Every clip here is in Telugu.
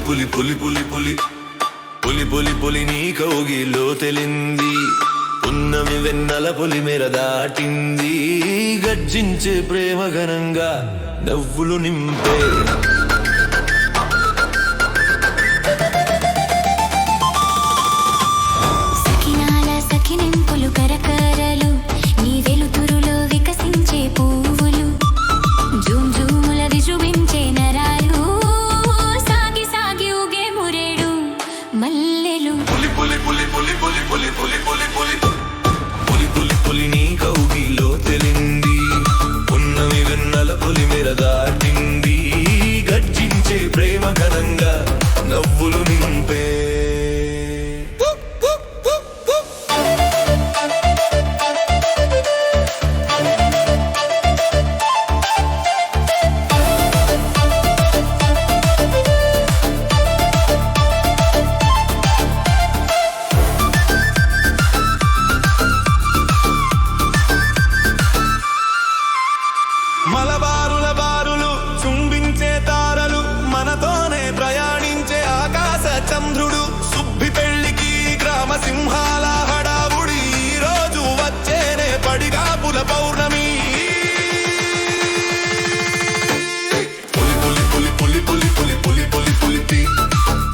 పులి పులి పులి పులి పులి పులి పులి నీ కౌగిలో తెలింది. పున్నమి వెన్నెల పులి మేర దాటింది. గర్జించే ప్రేమ ఘనంగా నవ్వులు నింపే దాటింది. గర్జించే ప్రేమ ఘనంగా నవ్వులు నింపే మలబారుల బారులు చుంబించే తారలు మనతోనే ప్రయాణించే ఆకాశ చంద్రుడు. సుబ్బి పెళ్లికి గ్రామ సింహాల హడావుడి. ఈ రోజు వచ్చేనే పడిగాపుల పౌర్ణమి. పులి పులి పులి పులి పులి పులి పులి పులి పులి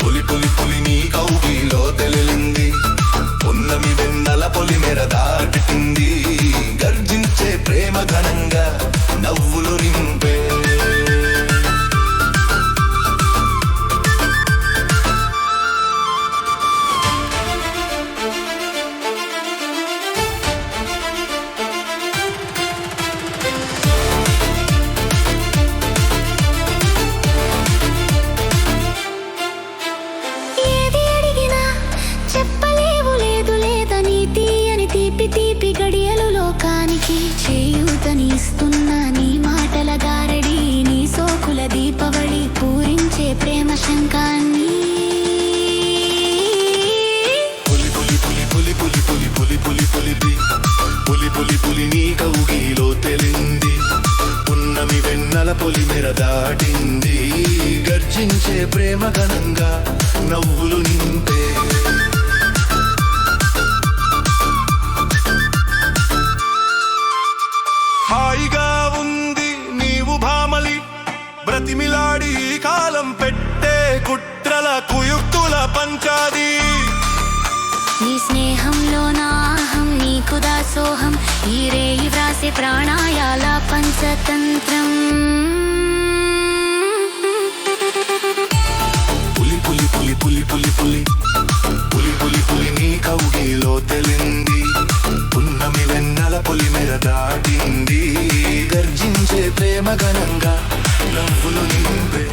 పులి పులి పులి నీ కౌగిలో తెలింది. పున్నమి వెన్నెల పొలి మేర దాటింది. గర్జించే ప్రేమ ఘనంగా నవ్వులు నింపే ఏది అడిగినా చెప్పలేవు లేదు లేదని తీయని తీపి తీపి గడియలు లోకానికి చేయూతనిస్తున్నా నీ మాటల గారడి. నీ సోకుల దీపవళి పూరించే ప్రేమ శంఖాన్ని. పులి పులి పులి పులి పులి పులి పులి పులి పులి పులి పులి పులి నీ కౌగిలో తెలింది. పున్నమి వెన్నెల పొలి మేర దాటింది. గర్జించే ప్రేమ ఘనంగా నవ్వులు నింపే హాయిగా ఉంది నీవు భామలి. బ్రతిమిలాడి కాలం పెట్టే కుట్రల కుయుక్తుల పంచాది. నీ స్నేహంలో నాహం నీకు దాసోహం. ఈ రేయి వ్రాసే ప్రాణాయాల పంచతంత్రం. పులి పులి పులి పులి పులి పులి పులి పులి పులి నీ కౌగిలో తెలింది. పున్నమి వెన్నెల పొలి మేర దాటింది. గర్జించే ప్రేమ ఘనంగా నవ్వులు నింపే